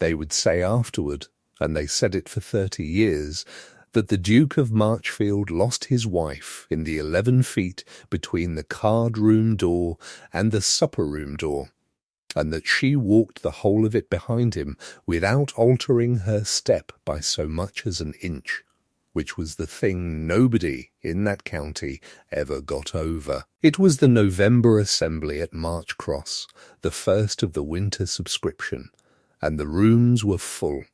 They would say afterward, and they said it for 30 years, that the Duke of Marchfield lost his wife in the 11 feet between the card-room door and the supper-room door, and that she walked the whole of it behind him without altering her step by so much as an inch, which was the thing nobody in that county ever got over. It was the November assembly at March Cross, the first of the winter subscription, and the rooms were full.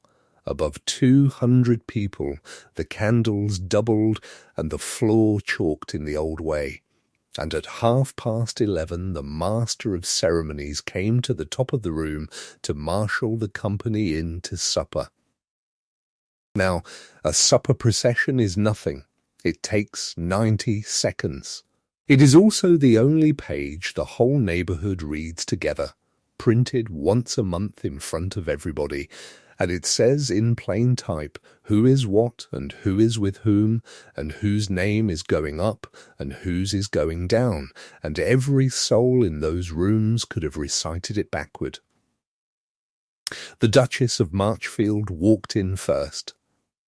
Above 200 people, the candles doubled and the floor chalked in the old way. And at 11:30, the master of ceremonies came to the top of the room to marshal the company in to supper. Now, a supper procession is nothing. It takes 90 seconds. It is also the only page the whole neighborhood reads together, printed once a month in front of everybody, and it says in plain type who is what and who is with whom, and whose name is going up and whose is going down, and every soul in those rooms could have recited it backward. The Duchess of Marchfield walked in first.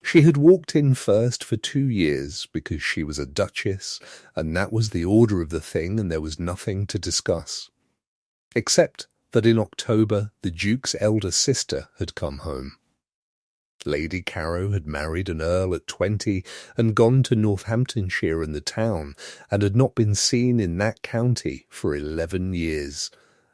She had walked in first for 2 years because she was a duchess, and that was the order of the thing, and there was nothing to discuss. Except that in October the Duke's elder sister had come home. Lady Caro had married an earl at 20 and gone to Northamptonshire in the town, and had not been seen in that county for 11 years,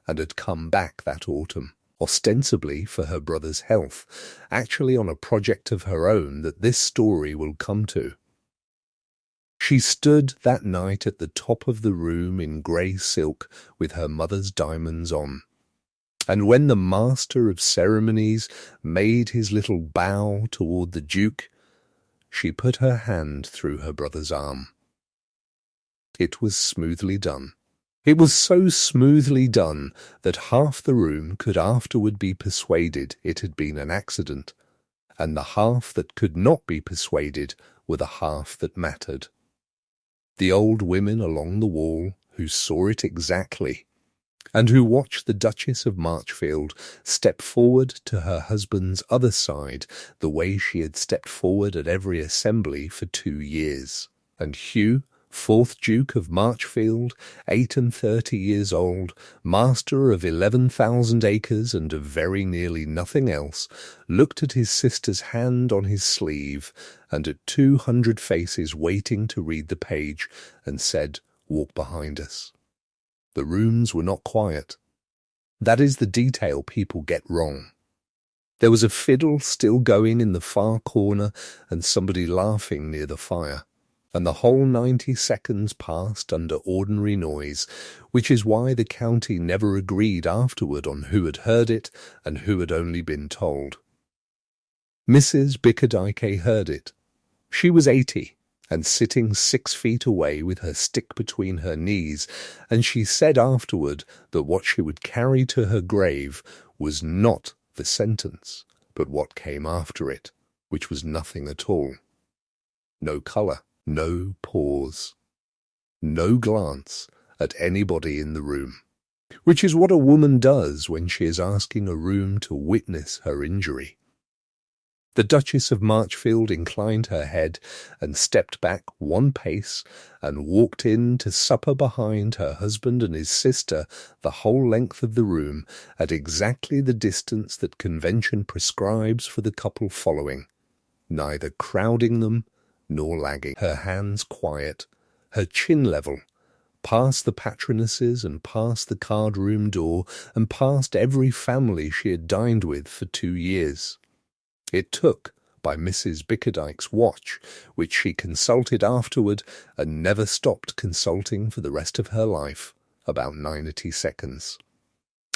and had come back that autumn, ostensibly for her brother's health, actually on a project of her own that this story will come to. She stood that night at the top of the room in grey silk with her mother's diamonds on. And when the master of ceremonies made his little bow toward the Duke, she put her hand through her brother's arm. It was smoothly done. It was so smoothly done that half the room could afterward be persuaded it had been an accident, and the half that could not be persuaded were the half that mattered. The old women along the wall, who saw it exactly, and who watched the Duchess of Marchfield step forward to her husband's other side the way she had stepped forward at every assembly for 2 years. And Hugh, 4th Duke of Marchfield, 38 years old, master of 11,000 acres and of very nearly nothing else, looked at his sister's hand on his sleeve and at 200 faces waiting to read the page, and said, "Walk behind us." The rooms were not quiet. That is the detail people get wrong. There was a fiddle still going in the far corner and somebody laughing near the fire, and the whole 90 seconds passed under ordinary noise, which is why the county never agreed afterward on who had heard it and who had only been told. Mrs. Bickerdike heard it. She was 80. And sitting 6 feet away with her stick between her knees, and she said afterward that what she would carry to her grave was not the sentence, but what came after it, which was nothing at all. No colour, no pause, no glance at anybody in the room, which is what a woman does when she is asking a room to witness her injury. The Duchess of Marchfield inclined her head and stepped back 1 pace and walked in to supper behind her husband and his sister the whole length of the room at exactly the distance that convention prescribes for the couple following, neither crowding them nor lagging, her hands quiet, her chin level, past the patronesses and past the card-room door and past every family she had dined with for 2 years. It took, by Mrs. Bickerdike's watch, which she consulted afterward and never stopped consulting for the rest of her life, about 90 seconds.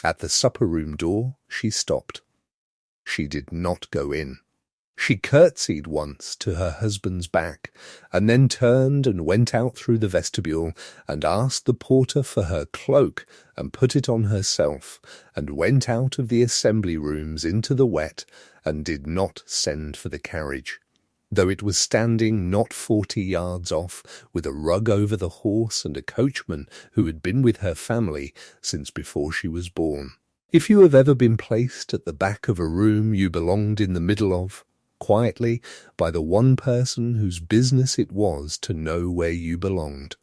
At the supper-room door she stopped. She did not go in. She curtsied once to her husband's back, and then turned and went out through the vestibule, and asked the porter for her cloak, and put it on herself, and went out of the assembly rooms into the wet, and did not send for the carriage, though it was standing not 40 yards off, with a rug over the horse and a coachman who had been with her family since before she was born. If you have ever been placed at the back of a room you belonged in the middle of, quietly, by the one person whose business it was to know where you belonged,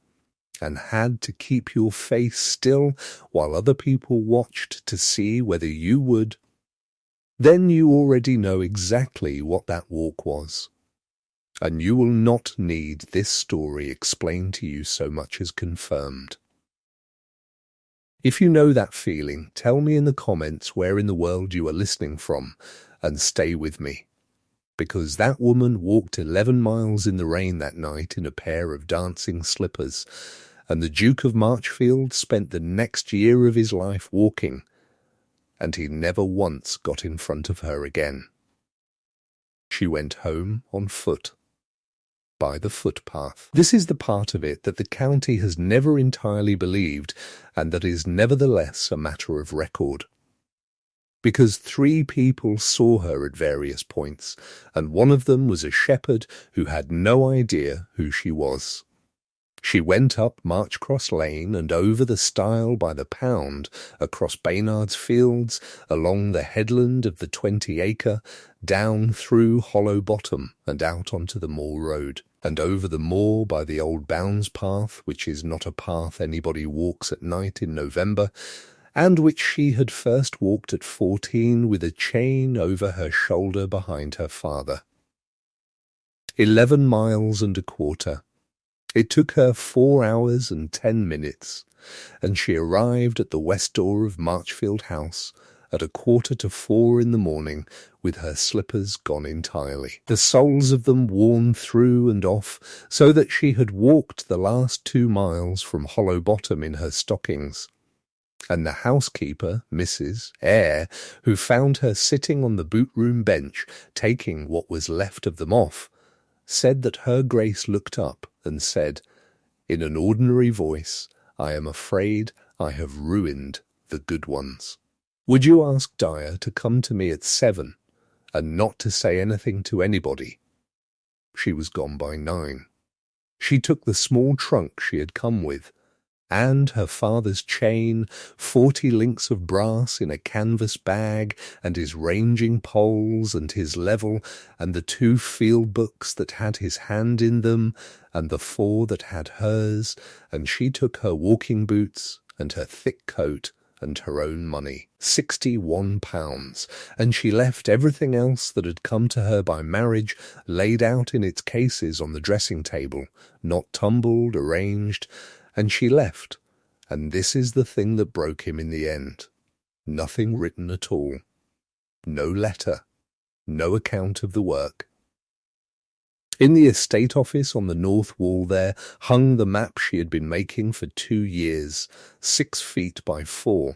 and had to keep your face still while other people watched to see whether you would, then you already know exactly what that walk was. And you will not need this story explained to you so much as confirmed. If you know that feeling, tell me in the comments where in the world you are listening from, and stay with me. Because that woman walked 11 miles in the rain that night in a pair of dancing slippers, and the Duke of Marchfield spent the next year of his life walking, and he never once got in front of her again. She went home on foot, by the footpath. This is the part of it that the county has never entirely believed, and that is nevertheless a matter of record. Because 3 people saw her at various points, and one of them was a shepherd who had no idea who she was. She went up Marchcross Lane and over the stile by the pound, across Baynard's Fields, along the headland of the 20-acre, down through Hollow Bottom and out onto the moor road, and over the moor by the old Bounds path, which is not a path anybody walks at night in November, and which she had first walked at 14 with a chain over her shoulder behind her father. 11 miles and a quarter. It took her 4 hours and 10 minutes, and she arrived at the west door of Marchfield House at 3:45 in the morning with her slippers gone entirely, the soles of them worn through and off, so that she had walked the last 2 miles from Hollow Bottom in her stockings. And the housekeeper, Mrs. Eyre, who found her sitting on the boot-room bench, taking what was left of them off, said that her Grace looked up and said, in an ordinary voice, "I am afraid I have ruined the good ones. Would you ask Dyer to come to me at 7, and not to say anything to anybody?" She was gone by 9. She took the small trunk she had come with, and her father's chain, 40 links of brass in a canvas bag, and his ranging poles, and his level, and the 2 field books that had his hand in them, and the 4 that had hers, and she took her walking boots, and her thick coat, and her own money, £61, and she left everything else that had come to her by marriage laid out in its cases on the dressing table, not tumbled, arranged, and she left, and this is the thing that broke him in the end. Nothing written at all. No letter. No account of the work. In the estate office on the north wall there hung the map she had been making for 2 years, 6 feet by 4.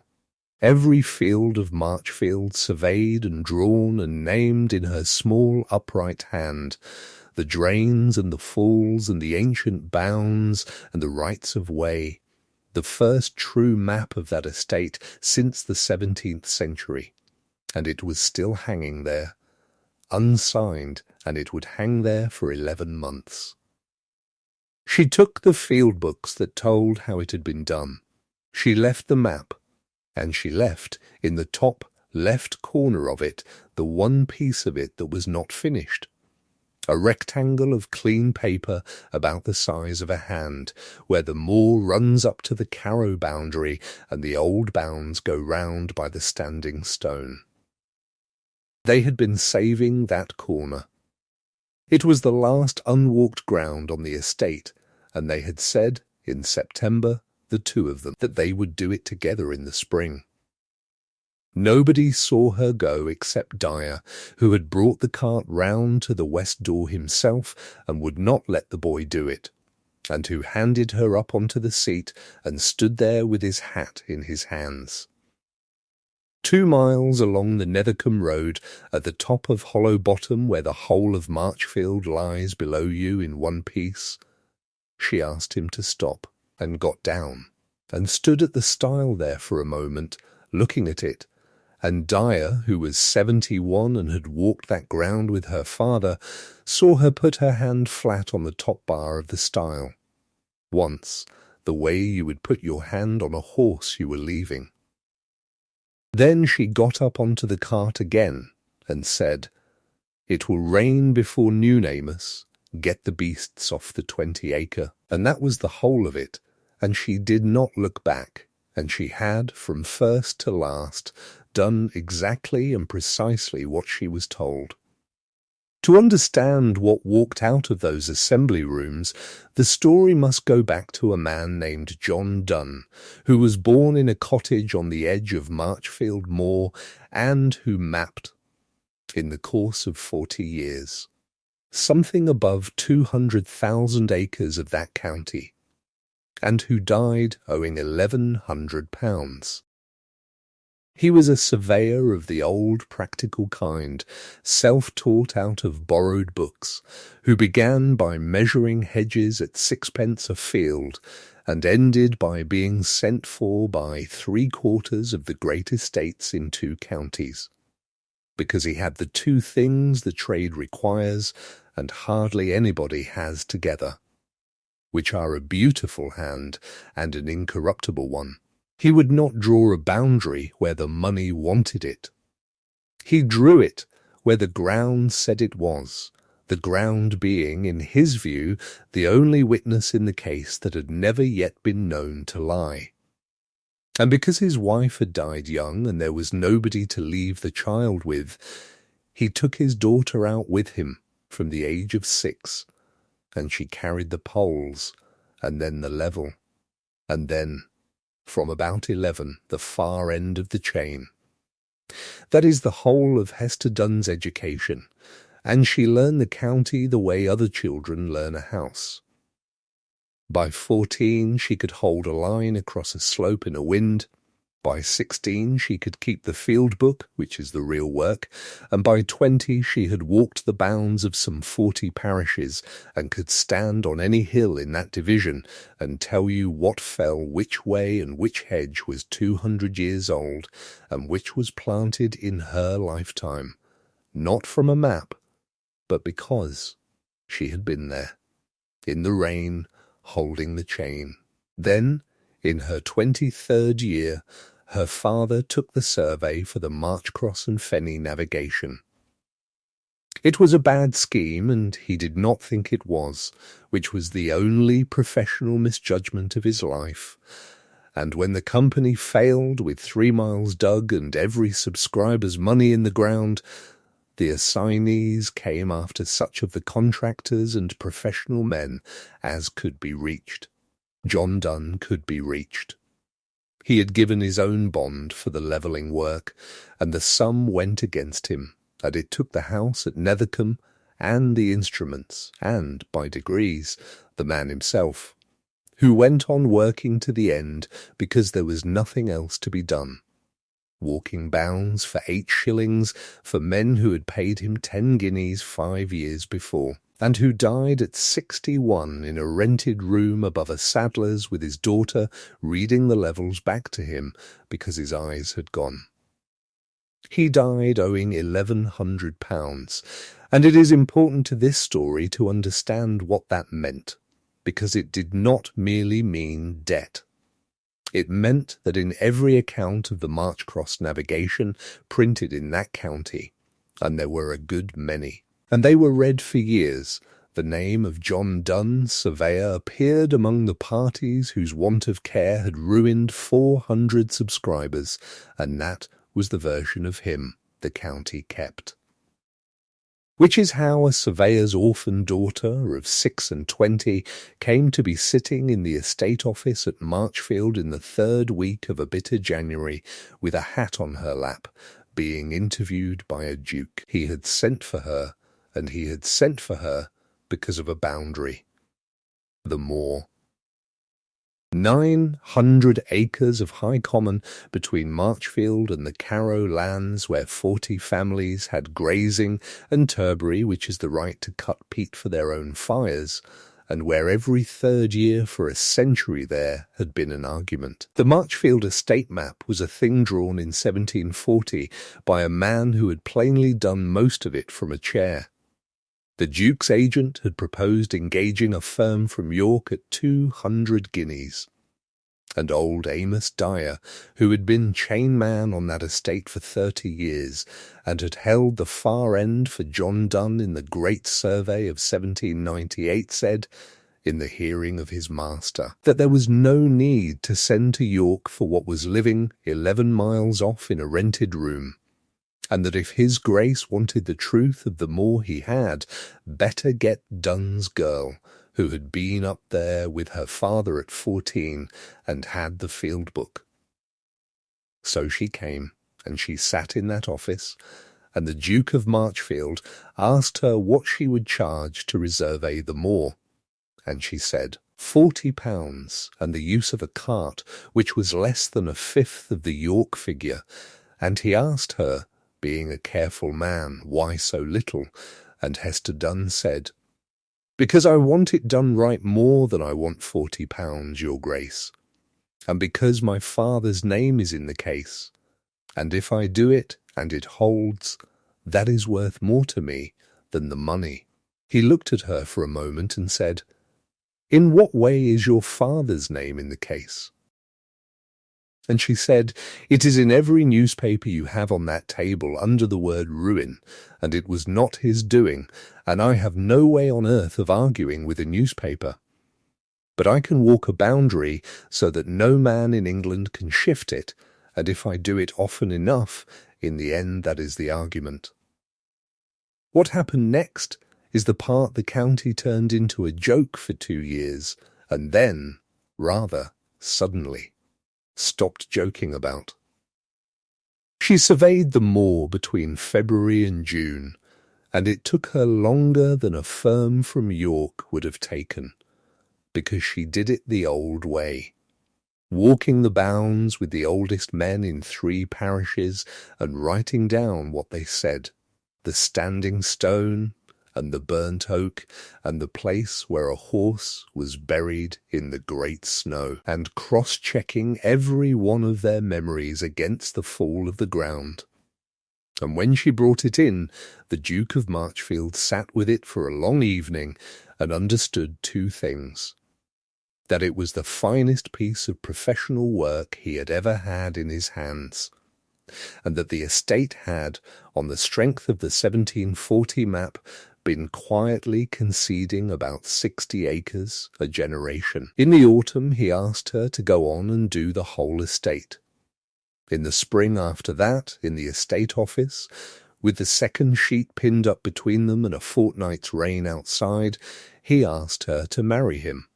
Every field of Marchfield surveyed and drawn and named in her small upright hand, the drains and the falls and the ancient bounds and the rights of way, the first true map of that estate since the 17th century, and it was still hanging there, unsigned, and it would hang there for 11 months. She took the field books that told how it had been done. She left the map, and she left, in the top left corner of it, the one piece of it that was not finished. A rectangle of clean paper about the size of a hand, where the moor runs up to the Carrow boundary and the old bounds go round by the standing stone. They had been saving that corner. It was the last unwalked ground on the estate, and they had said, in September, the 2 of them, that they would do it together in the spring. Nobody saw her go except Dyer, who had brought the cart round to the west door himself and would not let the boy do it, and who handed her up onto the seat and stood there with his hat in his hands. 2 miles along the Nethercombe Road, at the top of Hollow Bottom where the whole of Marchfield lies below you in one piece, she asked him to stop, and got down, and stood at the stile there for a moment, looking at it, and Dyer, who was 71 and had walked that ground with her father, saw her put her hand flat on the top bar of the stile. Once, the way you would put your hand on a horse you were leaving. Then she got up onto the cart again and said, "It will rain before noon, Amos. Get the beasts off the 20-acre." And that was the whole of it, and she did not look back, and she had, from first to last, done exactly and precisely what she was told. To understand what walked out of those assembly rooms, the story must go back to a man named John Donne, who was born in a cottage on the edge of Marchfield Moor and who mapped, in the course of 40 years, something above 200,000 acres of that county, and who died owing £1,100. He was a surveyor of the old practical kind, self-taught out of borrowed books, who began by measuring hedges at 6p a field, and ended by being sent for by 3/4 of the great estates in 2 counties, because he had the 2 things the trade requires and hardly anybody has together, which are a beautiful hand and an incorruptible one. He would not draw a boundary where the money wanted it. He drew it where the ground said it was, the ground being, in his view, the only witness in the case that had never yet been known to lie. And because his wife had died young and there was nobody to leave the child with, he took his daughter out with him from the age of 6, and she carried the poles, and then the level, and then, from about 11, the far end of the chain. That is the whole of Hester Donne's education, and she learned the county the way other children learn a house. By 14, she could hold a line across a slope in a wind. By 16, she could keep the field book, which is the real work, and by 20, she had walked the bounds of some 40 parishes and could stand on any hill in that division and tell you what fell which way and which hedge was 200 years old and which was planted in her lifetime, not from a map, but because she had been there, in the rain, holding the chain. Then, in her 23rd year, her father took the survey for the Marchcross and Fenny navigation. It was a bad scheme, and he did not think it was, which was the only professional misjudgment of his life. And when the company failed with 3 miles dug and every subscriber's money in the ground, the assignees came after such of the contractors and professional men as could be reached. John Donne could be reached. He had given his own bond for the levelling work, and the sum went against him, and it took the house at Nethercombe, and the instruments, and, by degrees, the man himself, who went on working to the end because there was nothing else to be done, walking bounds for 8 shillings for men who had paid him 10 guineas 5 years before, and who died at 61 in a rented room above a saddler's with his daughter reading the levels back to him because his eyes had gone. He died owing £1,100, and it is important to this story to understand what that meant, because it did not merely mean debt. It meant that in every account of the Marchcross navigation printed in that county, and there were a good many, and they were read for years, the name of John Donne, surveyor, appeared among the parties whose want of care had ruined 400 subscribers, and that was the version of him the county kept. Which is how a surveyor's orphan daughter of 26 came to be sitting in the estate office at Marchfield in the 3rd week of a bitter January with a hat on her lap, being interviewed by a duke. He had sent for her, and he had sent for her because of a boundary. The moor. 900 acres of high common between Marchfield and the Carrow lands where 40 families had grazing, and Turbury, which is the right to cut peat for their own fires, and where every 3rd year for a century there had been an argument. The Marchfield estate map was a thing drawn in 1740 by a man who had plainly done most of it from a chair. The Duke's agent had proposed engaging a firm from York at 200 guineas. and old Amos Dyer, who had been chainman on that estate for 30 years, and had held the far end for John Donne in the Great Survey of 1798, said, in the hearing of his master, that there was no need to send to York for what was living 11 miles off in a rented room, and that if his Grace wanted the truth of the moor he had, better get Donne's girl, who had been up there with her father at 14 and had the field book. So she came, and she sat in that office, and the Duke of Marchfield asked her what she would charge to resurvey the moor, and she said £40, and the use of a cart, which was less than a fifth of the York figure, and he asked her, being a careful man, why so little, and Hester Donne said, "Because I want it done right more than I want £40, your Grace, and because my father's name is in the case, and if I do it and it holds, that is worth more to me than the money." He looked at her for a moment and said, "In what way is your father's name in the case?" And she said, "It is in every newspaper you have on that table under the word ruin, and it was not his doing, and I have no way on earth of arguing with a newspaper. But I can walk a boundary so that no man in England can shift it, and if I do it often enough, in the end that is the argument. What happened next is the part the county turned into a joke for 2 years, and then, rather suddenly, stopped joking about. She surveyed the moor between February and June, and it took her longer than a firm from York would have taken, because she did it the old way, walking the bounds with the oldest men in 3 parishes and writing down what they said, the standing stone, and the burnt oak, and the place where a horse was buried in the great snow, and cross-checking every one of their memories against the fall of the ground. And when she brought it in, the Duke of Marchfield sat with it for a long evening and understood 2 things: that it was the finest piece of professional work he had ever had in his hands, and that the estate had, on the strength of the 1740 map, been quietly conceding about 60 acres a generation. In the autumn he asked her to go on and do the whole estate. In the spring after that, in the estate office, with the second sheet pinned up between them and a fortnight's rain outside, he asked her to marry him.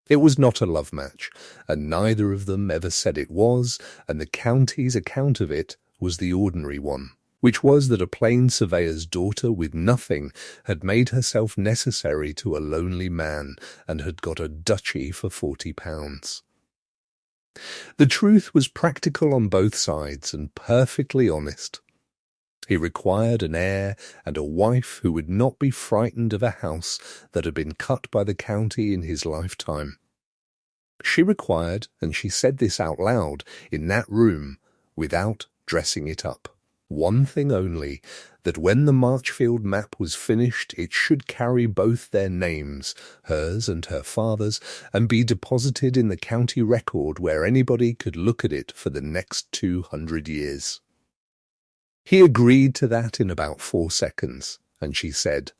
It was not a love match, and neither of them ever said it was, and the county's account of it was the ordinary one, which was that a plain surveyor's daughter with nothing had made herself necessary to a lonely man, and had got a duchy for £40. The truth was practical on both sides, and perfectly honest. He required an heir and a wife who would not be frightened of a house that had been cut by the county in his lifetime. She required, and she said this out loud, in that room, without dressing it up, one thing only, that when the Marchfield map was finished it should carry both their names, hers and her father's, and be deposited in the county record where anybody could look at it for the next 200 years. He agreed to that in about 4 seconds, and she said,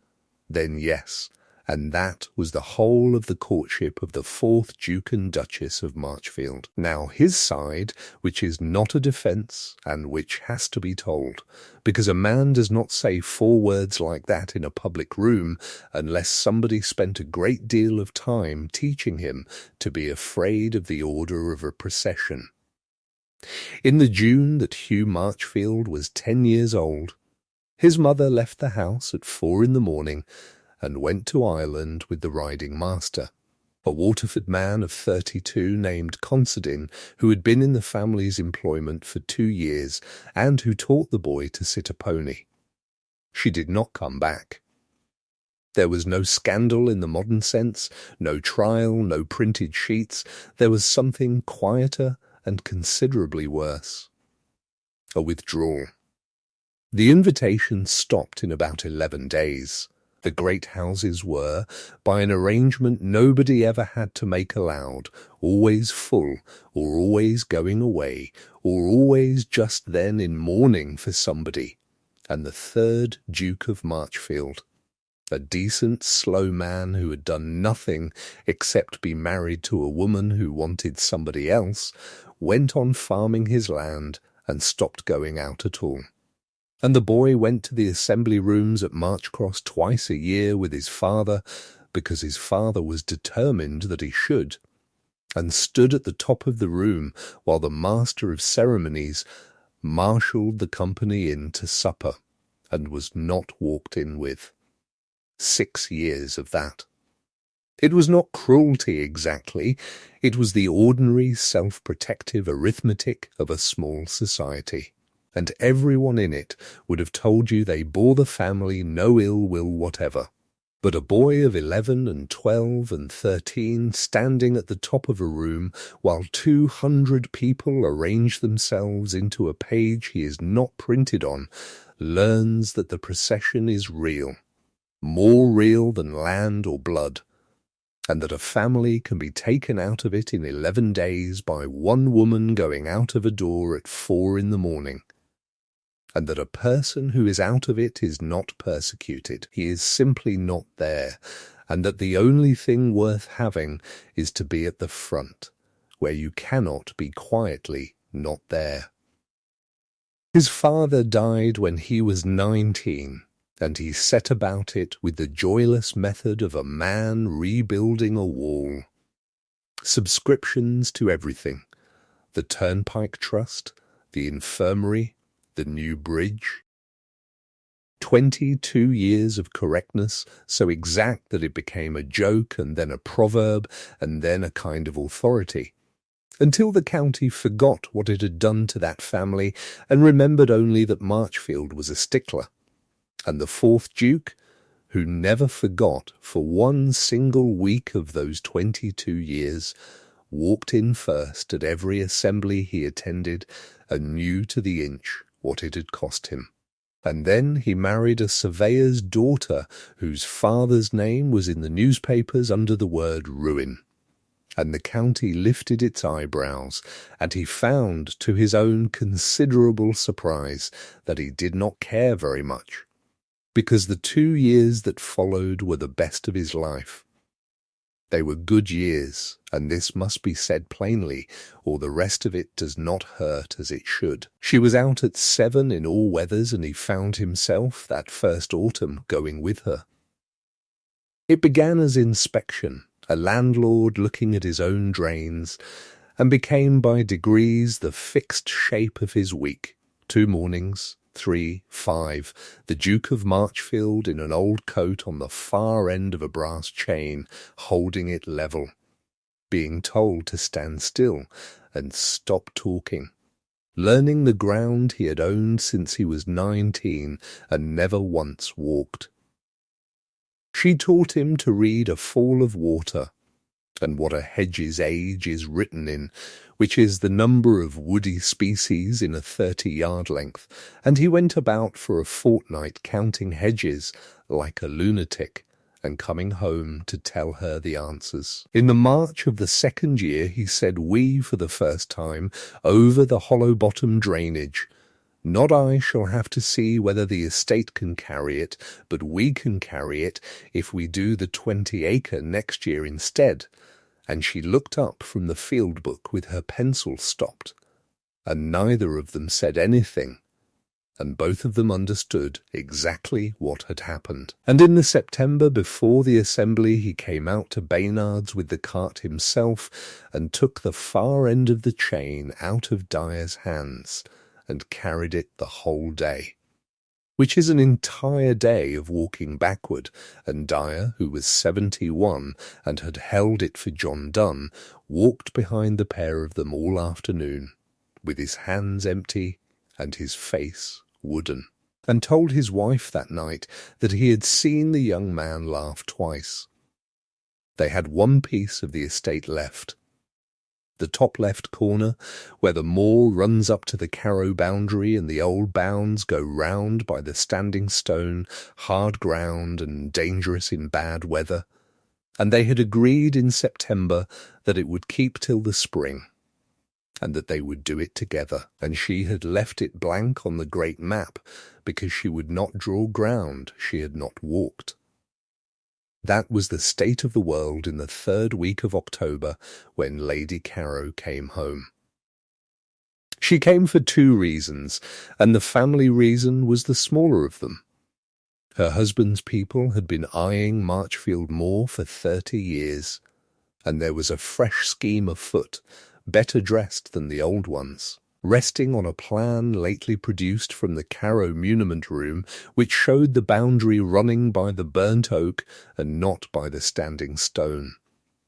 "Then yes," and that was the whole of the courtship of the 4th Duke and Duchess of Marchfield. Now his side, which is not a defence, and which has to be told, because a man does not say 4 words like that in a public room unless somebody spent a great deal of time teaching him to be afraid of the order of a procession. In the June that Hugh Marchfield was 10 years old, his mother left the house at 4 in the morning and went to Ireland with the riding master, a Waterford man of 32 named Considine, who had been in the family's employment for 2 years and who taught the boy to sit a pony. She did not come back. There was no scandal in the modern sense, no trial, no printed sheets. There was something quieter and considerably worse: a withdrawal. The invitation stopped in about 11 days. The great houses were, by an arrangement nobody ever had to make aloud, always full, or always going away, or always just then in mourning for somebody. And the third Duke of Marchfield, a decent, slow man who had done nothing except be married to a woman who wanted somebody else, went on farming his land and stopped going out at all. And the boy went to the assembly rooms at Marchcross twice a year with his father, because his father was determined that he should, and stood at the top of the room while the master of ceremonies marshalled the company in to supper, and was not walked in with. 6 years of that. It was not cruelty exactly, it was the ordinary self-protective arithmetic of a small society. And everyone in it would have told you they bore the family no ill will whatever. But a boy of 11 and 12 and 13 standing at the top of a room while 200 people arrange themselves into a page he is not printed on, learns that the procession is real, more real than land or blood, and that a family can be taken out of it in 11 days by one woman going out of a door at 4 in the morning. And that a person who is out of it is not persecuted. He is simply not there, and that the only thing worth having is to be at the front, where you cannot be quietly not there. His father died when he was 19, and he set about it with the joyless method of a man rebuilding a wall. Subscriptions to everything: the Turnpike Trust, the infirmary, the new bridge. 22 years of correctness, so exact that it became a joke and then a proverb and then a kind of authority, until the county forgot what it had done to that family and remembered only that Marchfield was a stickler. And the fourth Duke, who never forgot for one single week of those 22 years, walked in first at every assembly he attended and knew to the inch what it had cost him. And then he married a surveyor's daughter whose father's name was in the newspapers under the word ruin. And the county lifted its eyebrows, and he found, to his own considerable surprise, that he did not care very much, because the 2 years that followed were the best of his life. They were good years, and this must be said plainly, or the rest of it does not hurt as it should. She was out at 7 in all weathers, and he found himself, that first autumn, going with her. It began as inspection, a landlord looking at his own drains, and became by degrees the fixed shape of his week. 2 mornings, 3, 5, the Duke of Marchfield in an old coat on the far end of a brass chain, holding it level, being told to stand still and stop talking, learning the ground he had owned since he was 19 and never once walked. She taught him to read a fall of water, and what a hedge's age is written in, which is the number of woody species in a 30-yard length, and he went about for a fortnight counting hedges like a lunatic, and coming home to tell her the answers. In the March of the 2nd year he said "we" for the first time over the hollow-bottom drainage. Not I shall have to see whether the estate can carry it, but we can carry it if we do the 20-acre next year instead. And she looked up from the field book with her pencil stopped, and neither of them said anything, and both of them understood exactly what had happened. And in the September before the assembly he came out to Baynard's with the cart himself, and took the far end of the chain out of Dyer's hands, and carried it the whole day, which is an entire day of walking backward, and Dyer, who was 71 and had held it for John Donne, walked behind the pair of them all afternoon, with his hands empty and his face wooden, and told his wife that night that he had seen the young man laugh twice. They had one piece of the estate left, the top left corner, where the moor runs up to the Carrow boundary and the old bounds go round by the standing stone, hard ground and dangerous in bad weather, and they had agreed in September that it would keep till the spring, and that they would do it together, and she had left it blank on the great map because she would not draw ground she had not walked. That was the state of the world in the 3rd week of October when Lady Carrow came home. She came for 2 reasons, and the family reason was the smaller of them. Her husband's people had been eyeing Marchfield Moor for 30 years, and there was a fresh scheme afoot, better dressed than the old ones, resting on a plan lately produced from the Carrow muniment room, which showed the boundary running by the burnt oak and not by the standing stone,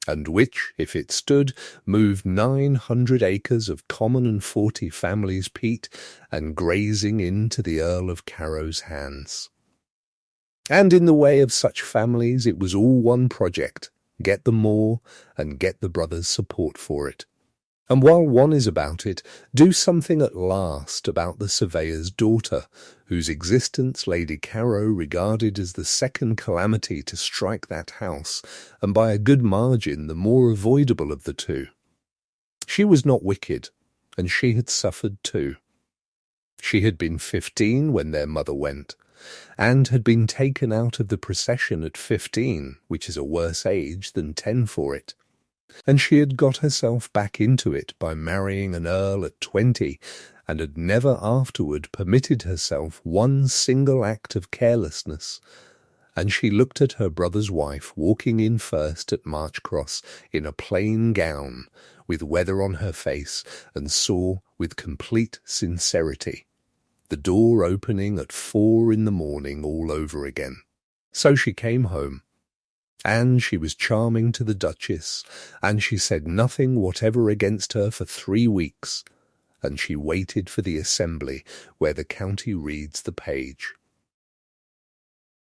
and which, if it stood, moved 900 acres of common and 40 families' peat and grazing into the Earl of Carrow's hands. And in the way of such families it was all one project, get the moor and get the brothers' support for it. And while one is about it, do something at last about the surveyor's daughter, whose existence Lady Carrow regarded as the second calamity to strike that house, and by a good margin the more avoidable of the two. She was not wicked, and she had suffered too. She had been 15 when their mother went, and had been taken out of the procession at 15, which is a worse age than 10 for it. And she had got herself back into it by marrying an earl at 20, and had never afterward permitted herself one single act of carelessness. And she looked at her brother's wife walking in first at Marchcross in a plain gown, with weather on her face, and saw, with complete sincerity, the door opening at 4 in the morning all over again. So she came home. And she was charming to the Duchess, and she said nothing whatever against her for 3 weeks, and she waited for the assembly where the county reads the page.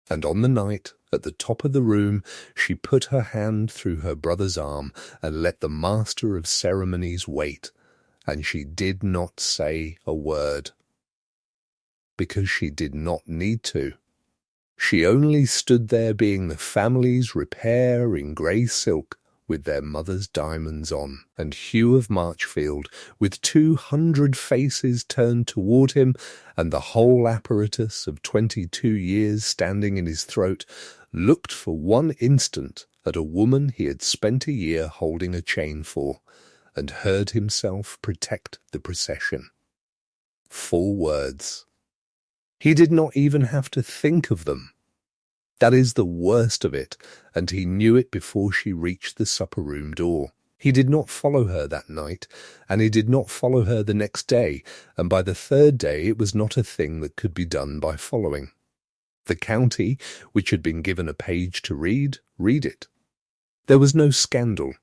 And on the night, at the top of the room, she put her hand through her brother's arm and let the master of ceremonies wait, and she did not say a word, because she did not need to. She only stood there being the family's repair in grey silk with their mother's diamonds on, and Hugh of Marchfield, with 200 faces turned toward him, and the whole apparatus of 22 years standing in his throat, looked for one instant at a woman he had spent a year holding a chain for, and heard himself protect the procession. 4 words. He did not even have to think of them. That is the worst of it, and he knew it before she reached the supper-room door. He did not follow her that night, and he did not follow her the next day, and by the 3rd day it was not a thing that could be done by following. The county, which had been given a page to read it. There was no scandal.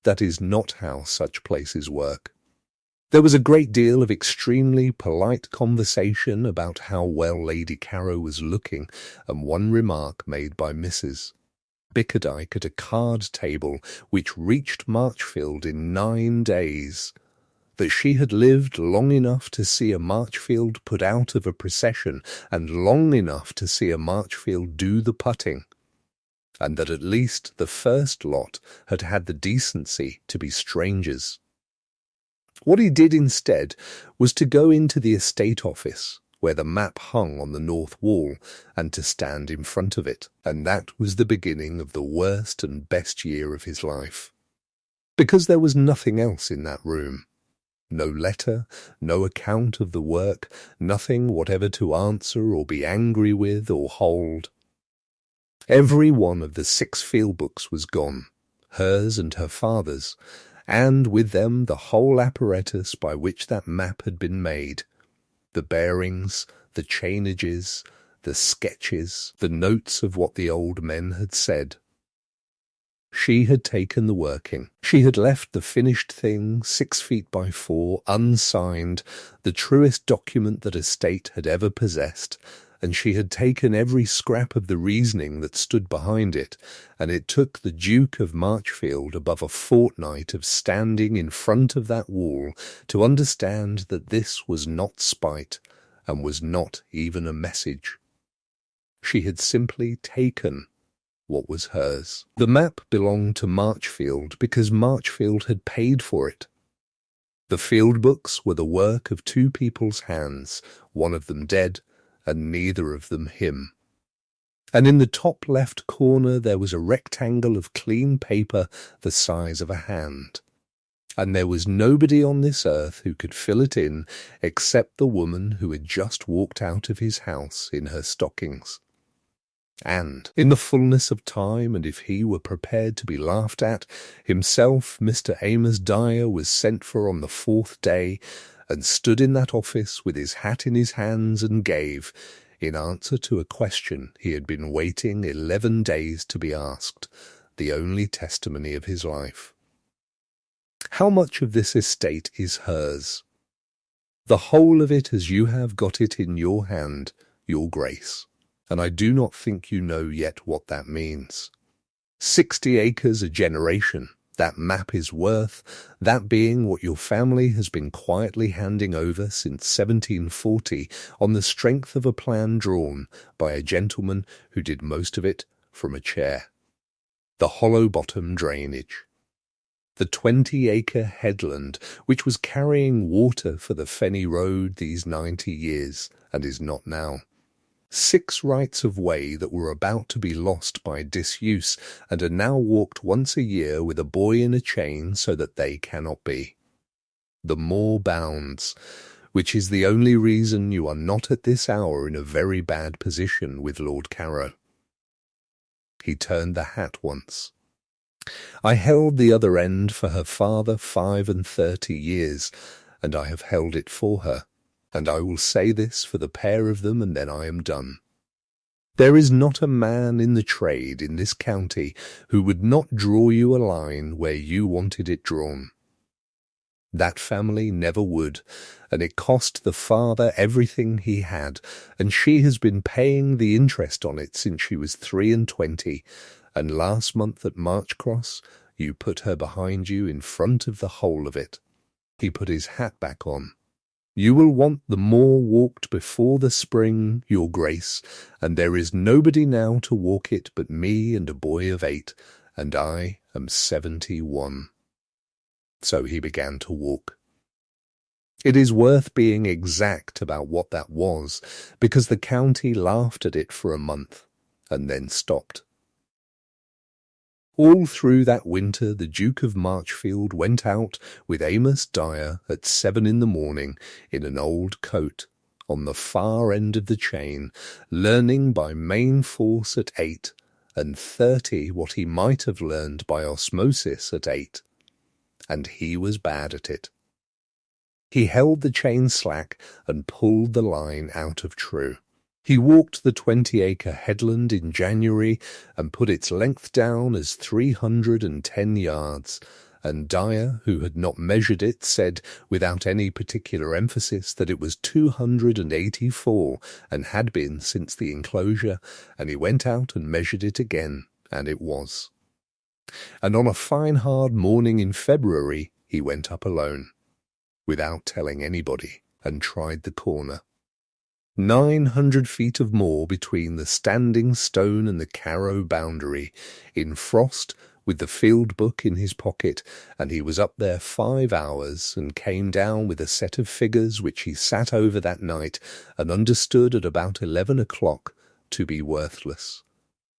That is not how such places work. There was a great deal of extremely polite conversation about how well Lady Carrow was looking, and one remark made by Mrs. Bickerdike at a card table which reached Marchfield in 9 days, that she had lived long enough to see a Marchfield put out of a procession, and long enough to see a Marchfield do the putting, and that at least the first lot had had the decency to be strangers. What he did instead was to go into the estate office, where the map hung on the north wall, and to stand in front of it, and that was the beginning of the worst and best year of his life. Because there was nothing else in that room. No letter, no account of the work, nothing whatever to answer or be angry with or hold. Every one of the 6 field books was gone, hers and her father's, and with them the whole apparatus by which that map had been made, the bearings, the chainages, the sketches, the notes of what the old men had said. She had taken the working. She had left the finished thing, 6 feet by 4, unsigned, the truest document that a state had ever possessed, and she had taken every scrap of the reasoning that stood behind it, and it took the Duke of Marchfield above a fortnight of standing in front of that wall to understand that this was not spite, and was not even a message. She had simply taken what was hers. The map belonged to Marchfield because Marchfield had paid for it. The field books were the work of two people's hands, one of them dead, and neither of them him. And in the top left corner there was a rectangle of clean paper the size of a hand. And there was nobody on this earth who could fill it in except the woman who had just walked out of his house in her stockings. And, in the fullness of time, and if he were prepared to be laughed at, himself, Mr. Amos Dyer, was sent for on the 4th day, and stood in that office with his hat in his hands and gave, in answer to a question he had been waiting 11 days to be asked, the only testimony of his life. How much of this estate is hers? The whole of it as you have got it in your hand, your grace. And I do not think you know yet what that means. 60 acres a generation, that map is worth, that being what your family has been quietly handing over since 1740 on the strength of a plan drawn by a gentleman who did most of it from a chair. The hollow-bottom drainage. The 20-acre headland which was carrying water for the Fenny Road these 90 years, and is not now. 6 rights of way that were about to be lost by disuse, and are now walked once a year with a boy in a chain so that they cannot be. The Moor Bounds, which is the only reason you are not at this hour in a very bad position with Lord Carrow. He turned the hat once. I held the other end for her father 35 years, and I have held it for her. And I will say this for the pair of them, and then I am done. There is not a man in the trade in this county who would not draw you a line where you wanted it drawn. That family never would, and it cost the father everything he had, and she has been paying the interest on it since she was 23, and last month at Marchcross you put her behind you in front of the whole of it. He put his hat back on. You will want the moor walked before the spring, your grace, and there is nobody now to walk it but me and a boy of 8, and I am 71. So he began to walk. It is worth being exact about what that was, because the county laughed at it for a month, and then stopped. All through that winter the Duke of Marchfield went out with Amos Dyer at 7 in the morning in an old coat, on the far end of the chain, learning by main force at 8, and 30 what he might have learned by osmosis at 8. And he was bad at it. He held the chain slack and pulled the line out of true. He walked the 20-acre headland in January and put its length down as 310 yards, and Dyer, who had not measured it, said without any particular emphasis that it was 284 and had been since the enclosure, and he went out and measured it again, and it was. And on a fine hard morning in February he went up alone, without telling anybody, and tried the corner. 900 feet of moor between the standing stone and the Carrow boundary, in frost, with the field book in his pocket, and he was up there 5 hours, and came down with a set of figures which he sat over that night, and understood at about 11 o'clock to be worthless,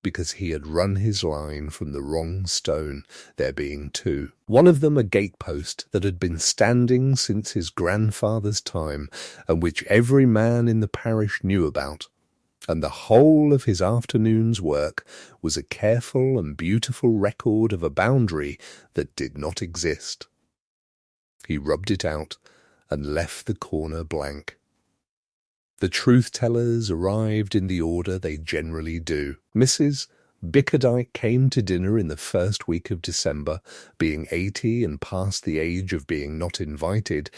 because he had run his line from the wrong stone, there being 2. One of them a gatepost that had been standing since his grandfather's time, and which every man in the parish knew about, and the whole of his afternoon's work was a careful and beautiful record of a boundary that did not exist. He rubbed it out and left the corner blank. The truth-tellers arrived in the order they generally do. Mrs. Bickerdike came to dinner in the first week of December, being 80 and past the age of being not invited,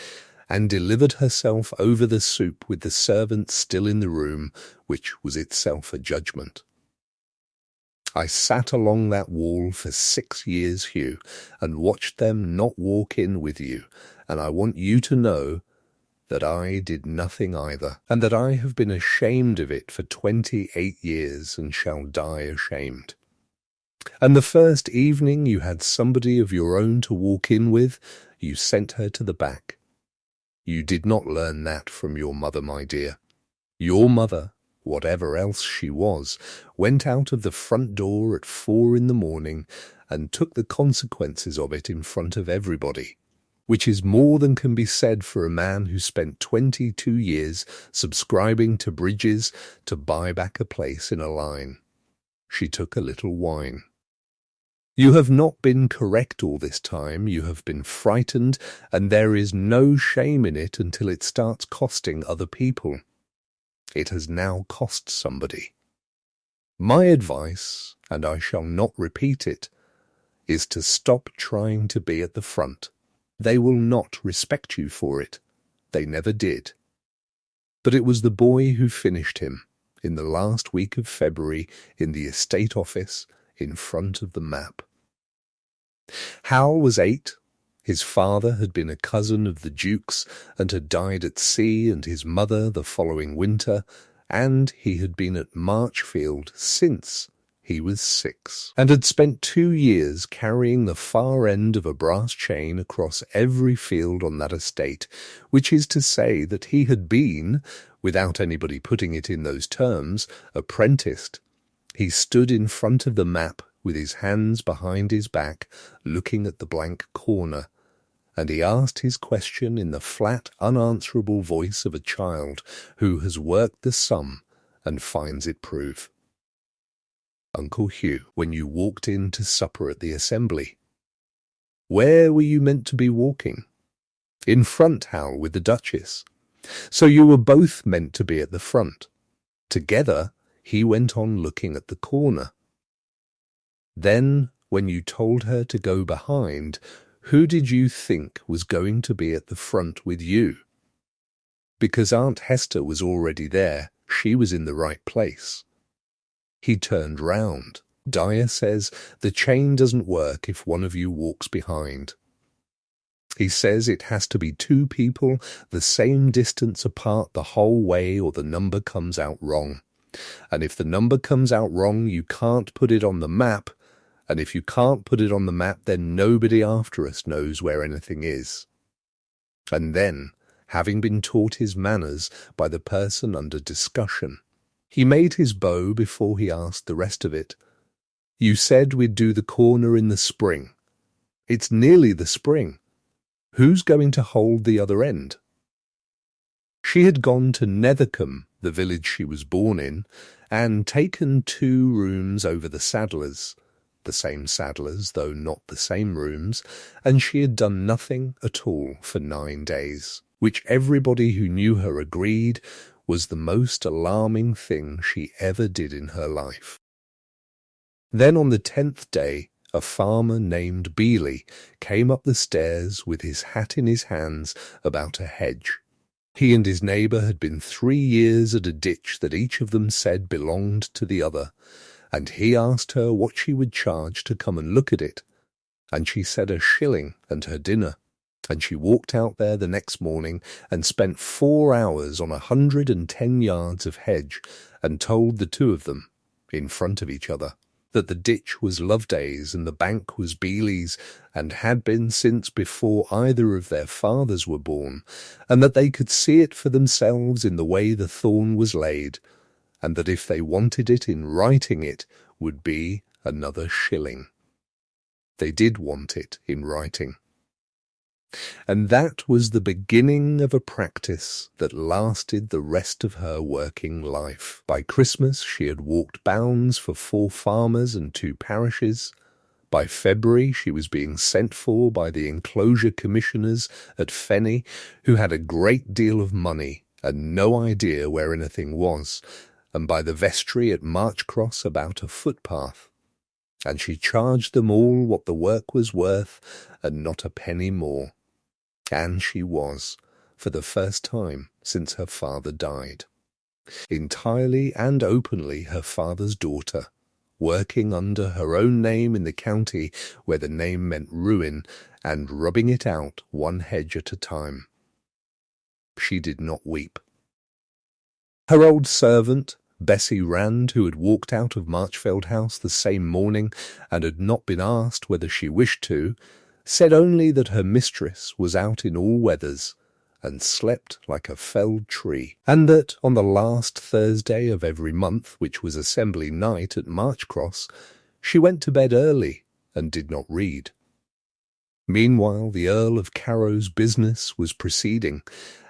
and delivered herself over the soup with the servants still in the room, which was itself a judgment. I sat along that wall for 6 years, Hugh, and watched them not walk in with you, and I want you to know that I did nothing either, and that I have been ashamed of it for 28 years and shall die ashamed. And the first evening you had somebody of your own to walk in with, you sent her to the back. You did not learn that from your mother, my dear. Your mother, whatever else she was, went out of the front door at 4 in the morning and took the consequences of it in front of everybody, which is more than can be said for a man who spent 22 years subscribing to bridges to buy back a place in a line. She took a little wine. You have not been correct all this time, you have been frightened, and there is no shame in it until it starts costing other people. It has now cost somebody. My advice, and I shall not repeat it, is to stop trying to be at the front. They will not respect you for it. They never did. But it was the boy who finished him, in the last week of February, in the estate office, in front of the map. Hal was 8. His father had been a cousin of the Duke's and had died at sea, and his mother the following winter, and he had been at Marchfield since he was 6, and had spent 2 years carrying the far end of a brass chain across every field on that estate, which is to say that he had been, without anybody putting it in those terms, apprenticed. He stood in front of the map with his hands behind his back, looking at the blank corner, and he asked his question in the flat, unanswerable voice of a child who has worked the sum and finds it prove. Uncle Hugh, when you walked in to supper at the assembly, where were you meant to be walking? In front, Hal, with the Duchess. So you were both meant to be at the front. Together, he went on looking at the corner. Then, when you told her to go behind, who did you think was going to be at the front with you? Because Aunt Hester was already there, she was in the right place. He turned round. Dyer says the chain doesn't work if one of you walks behind. He says it has to be 2 people the same distance apart the whole way, or the number comes out wrong. And if the number comes out wrong, you can't put it on the map, and if you can't put it on the map, then nobody after us knows where anything is. And then, having been taught his manners by the person under discussion, he made his bow before he asked the rest of it. You said we'd do the corner in the spring. It's nearly the spring. Who's going to hold the other end? She had gone to Nethercombe, the village she was born in, and taken 2 rooms over the saddler's, the same saddlers, though not the same rooms, and she had done nothing at all for 9 days, which everybody who knew her agreed was the most alarming thing she ever did in her life. Then on the 10th day, a farmer named Beeley came up the stairs with his hat in his hands about a hedge. He and his neighbour had been 3 years at a ditch that each of them said belonged to the other, and he asked her what she would charge to come and look at it, and she said a shilling and her dinner, and she walked out there the next morning and spent 4 hours on 110 yards of hedge, and told the 2 of them, in front of each other, that the ditch was Loveday's and the bank was Beeley's, and had been since before either of their fathers were born, and that they could see it for themselves in the way the thorn was laid, and that if they wanted it in writing it would be another shilling. They did want it in writing. And that was the beginning of a practice that lasted the rest of her working life. By Christmas she had walked bounds for 4 farmers and 2 parishes. By February she was being sent for by the enclosure commissioners at Fenny, who had a great deal of money and no idea where anything was, and by the vestry at Marchcross about a footpath. And she charged them all what the work was worth, and not a penny more. And she was, for the first time since her father died. Entirely and openly her father's daughter, working under her own name in the county where the name meant ruin, and rubbing it out one hedge at a time. She did not weep. Her old servant, Bessie Rand, who had walked out of Marchfield House the same morning and had not been asked whether she wished to, said only that her mistress was out in all weathers and slept like a felled tree, and that on the last Thursday of every month, which was assembly night at Marchcross, she went to bed early and did not read. Meanwhile, the Earl of Carrow's business was proceeding,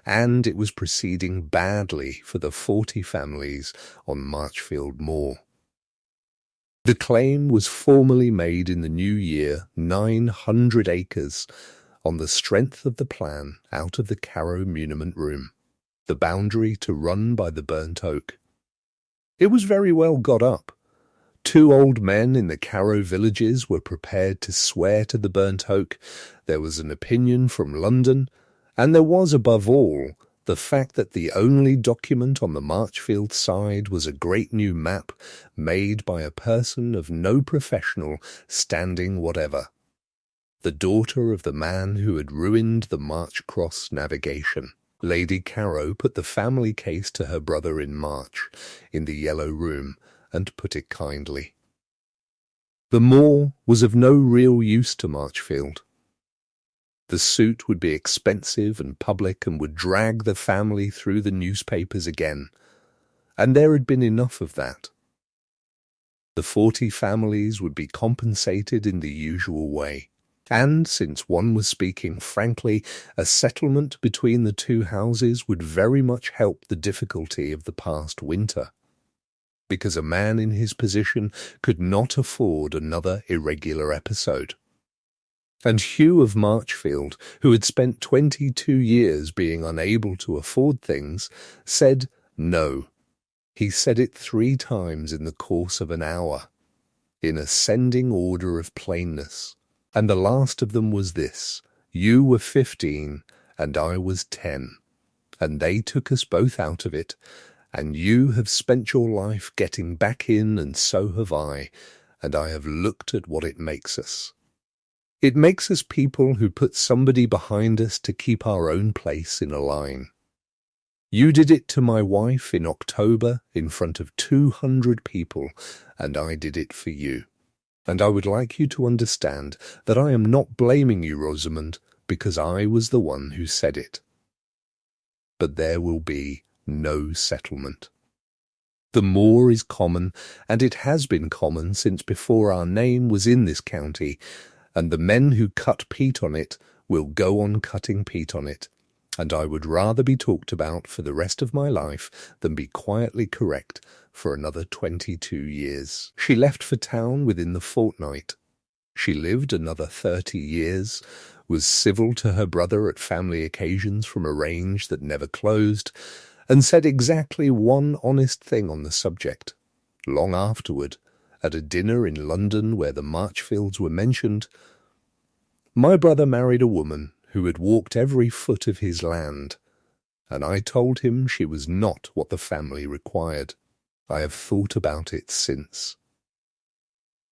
and it was proceeding badly for the 40 families on Marchfield Moor. The claim was formally made in the new year, 900 acres, on the strength of the plan out of the Carrow muniment room, the boundary to run by the burnt oak. It was very well got up. 2 old men in the Carrow villages were prepared to swear to the burnt oak. There was an opinion from London, and there was, above all, the fact that the only document on the Marchfield side was a great new map made by a person of no professional standing whatever, the daughter of the man who had ruined the Marchcross navigation. Lady Carrow put the family case to her brother in March, in the Yellow Room, and put it kindly. The moor was of no real use to Marchfield. The suit would be expensive and public and would drag the family through the newspapers again, and there had been enough of that. The 40 families would be compensated in the usual way, and, since one was speaking frankly, a settlement between the 2 houses would very much help the difficulty of the past winter, because a man in his position could not afford another irregular episode. And Hugh of Marchfield, who had spent 22 years being unable to afford things, said no. He said it 3 times in the course of an hour, in ascending order of plainness, and the last of them was this: you were 15 and I was 10, and they took us both out of it, and you have spent your life getting back in, and so have I, and I have looked at what it makes us. It makes us people who put somebody behind us to keep our own place in a line. You did it to my wife in October in front of 200 people, and I did it for you. And I would like you to understand that I am not blaming you, Rosamond, because I was the one who said it. But there will be no settlement. The moor is common, and it has been common since before our name was in this county, and the men who cut peat on it will go on cutting peat on it, and I would rather be talked about for the rest of my life than be quietly correct for another 22 years. She left for town within the fortnight. She lived another 30 years, was civil to her brother at family occasions from a range that never closed, and said exactly one honest thing on the subject. Long afterward, at a dinner in London where the Marchfields were mentioned, my brother married a woman who had walked every foot of his land, and I told him she was not what the family required. I have thought about it since.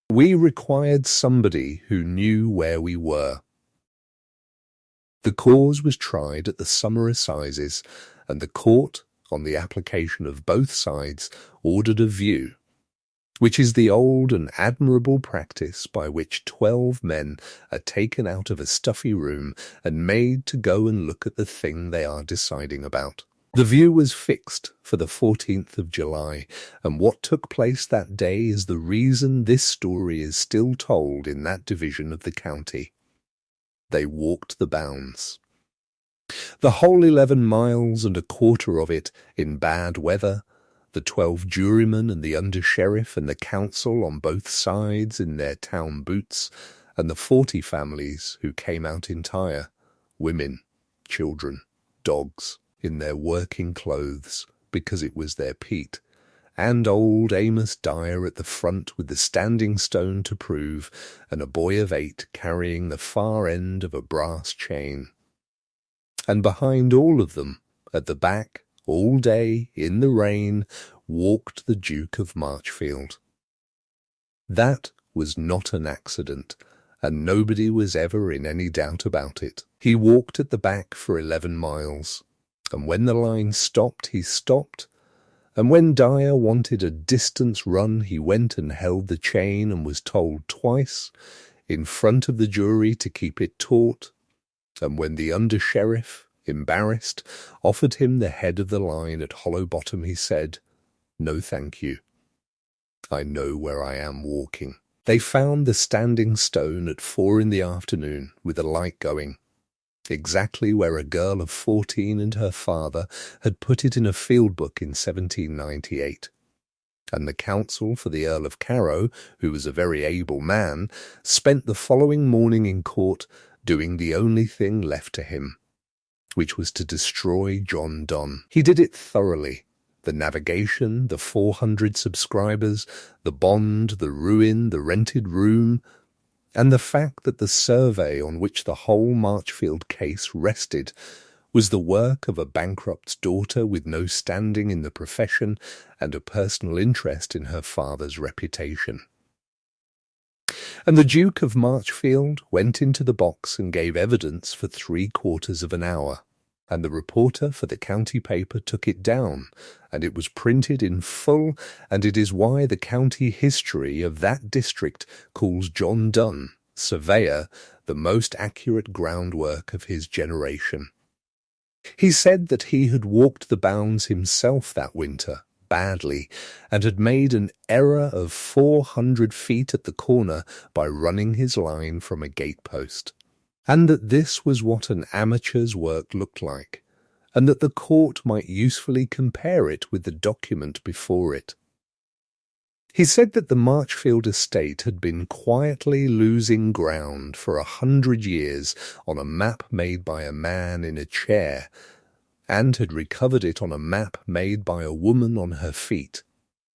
We required somebody who knew where we were. The cause was tried at the summer assizes, and the court, on the application of both sides, ordered a view, which is the old and admirable practice by which 12 men are taken out of a stuffy room and made to go and look at the thing they are deciding about. The view was fixed for the 14th of July, and what took place that day is the reason this story is still told in that division of the county. They walked the bounds. The whole 11 miles and a quarter of it in bad weather, the 12 jurymen and the under-sheriff and the council on both sides in their town boots, and the 40 families who came out entire, women, children, dogs, in their working clothes, because it was their peat, and old Amos Dyer at the front with the standing stone to prove, and a boy of 8 carrying the far end of a brass chain. and behind all of them, at the back, all day, in the rain, walked the Duke of Marchfield. That was not an accident, and nobody was ever in any doubt about it. He walked at the back for 11 miles, and when the line stopped, he stopped, and when Dyer wanted a distance run, he went and held the chain and was told twice, in front of the jury, to keep it taut, and when the under-sheriff, embarrassed, offered him the head of the line at Hollow Bottom, he said, "No, thank you. I know where I am walking." They found the standing stone at 4 in the afternoon with a light going, exactly where a girl of 14 and her father had put it in a field book in 1798. And the counsel for the Earl of Carrow, who was a very able man, spent the following morning in court doing the only thing left to him, which was to destroy John Donne. He did it thoroughly. The navigation, the 400 subscribers, the bond, the ruin, the rented room, and the fact that the survey on which the whole Marchfield case rested was the work of a bankrupt's daughter with no standing in the profession and a personal interest in her father's reputation. And the Duke of Marchfield went into the box and gave evidence for 3/4 of an hour, and the reporter for the county paper took it down, and it was printed in full, and it is why the county history of that district calls John Donne, surveyor, the most accurate groundwork of his generation. He said that he had walked the bounds himself that winter, badly, and had made an error of 400 feet at the corner by running his line from a gatepost, and that this was what an amateur's work looked like, and that the court might usefully compare it with the document before it. He said that the Marchfield estate had been quietly losing ground for 100 years on a map made by a man in a chair, and had recovered it on a map made by a woman on her feet.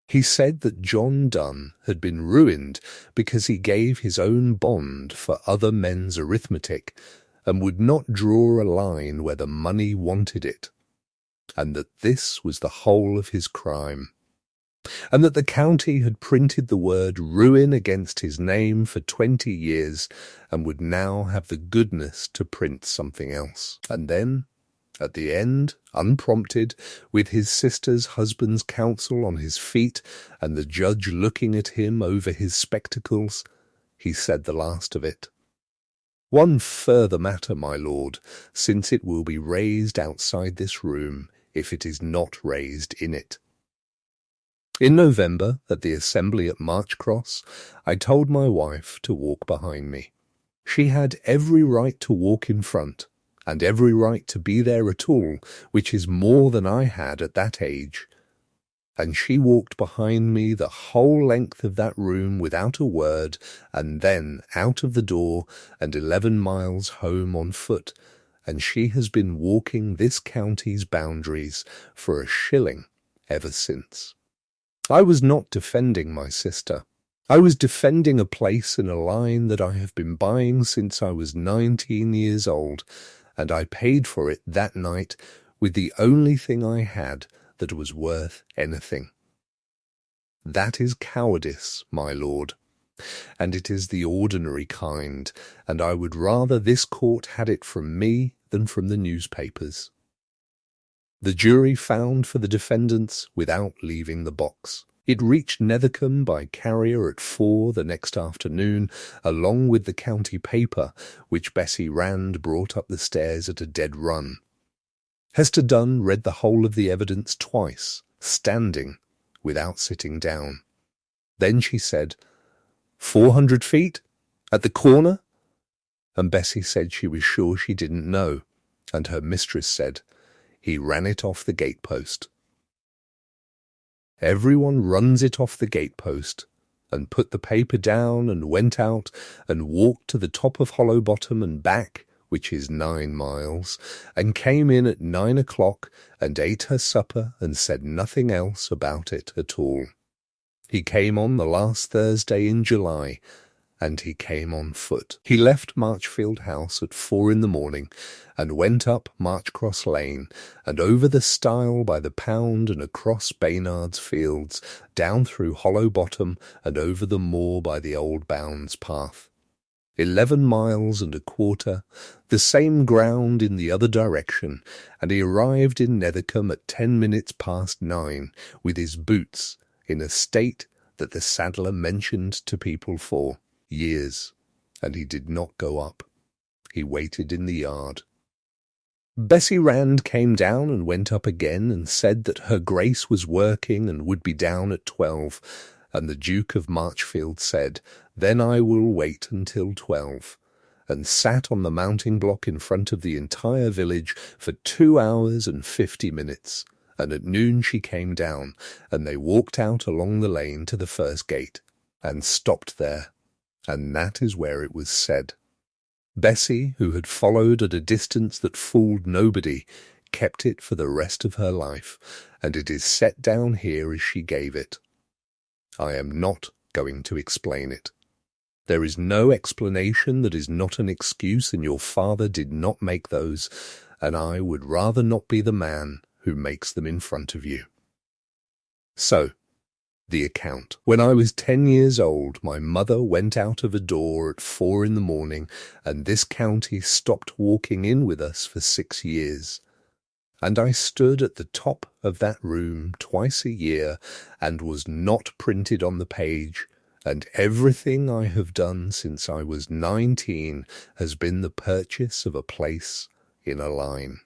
He said that John Donne had been ruined because he gave his own bond for other men's arithmetic, and would not draw a line where the money wanted it, and that this was the whole of his crime, and that the county had printed the word ruin against his name for 20 years, and would now have the goodness to print something else. And then, at the end, unprompted, with his sister's husband's counsel on his feet, and the judge looking at him over his spectacles, he said the last of it. "One further matter, my lord, since it will be raised outside this room, if it is not raised in it. In November, at the assembly at Marchcross, I told my wife to walk behind me. She had every right to walk in front, and every right to be there at all, which is more than I had at that age. And she walked behind me the whole length of that room without a word, and then out of the door, and 11 miles home on foot, and she has been walking this county's boundaries for a shilling ever since." I was not defending my sister. I was defending a place in a line that I have been buying since I was 19 years old, and I paid for it that night with the only thing I had that was worth anything. That is cowardice, my lord, and it is the ordinary kind, and I would rather this court had it from me than from the newspapers. The jury found for the defendants without leaving the box. It reached Nethercombe by carrier at 4 the next afternoon, along with the county paper, which Bessie Rand brought up the stairs at a dead run. Hester Dunn read the whole of the evidence twice, standing, without sitting down. Then she said, 400 feet? At the corner? And Bessie said she was sure she didn't know, and her mistress said, he ran it off the gatepost. Everyone runs it off the gatepost, and put the paper down and went out and walked to the top of Hollow Bottom and back, which is 9 miles, and came in at 9 o'clock and ate her supper and said nothing else about it at all. He came on the last Thursday in July, and he came on foot. He left Marchfield House at 4 in the morning and went up Marchcross Lane and over the stile by the Pound and across Baynard's Fields, down through Hollow Bottom and over the moor by the Old Bounds Path. 11 miles and a quarter, the same ground in the other direction, and he arrived in Nethercombe at 10 minutes past 9, with his boots in a state that the saddler mentioned to people for years, and he did not go up. He waited in the yard. Bessie Rand came down and went up again and said that her Grace was working and would be down at 12, and the Duke of Marchfield said, "Then I will wait until 12, and sat on the mounting block in front of the entire village for 2 hours and 50 minutes, and at noon she came down, and they walked out along the lane to the first gate, and stopped there, and that is where it was said." Bessie, who had followed at a distance that fooled nobody, kept it for the rest of her life, and it is set down here as she gave it. I am not going to explain it. There is no explanation that is not an excuse, and your father did not make those, and I would rather not be the man who makes them in front of you. So, the account. When I was 10 years old, my mother went out of a door at 4 in the morning, and this county stopped walking in with us for 6 years. And I stood at the top of that room twice a year, and was not printed on the page, and everything I have done since I was 19 has been the purchase of a place in a line.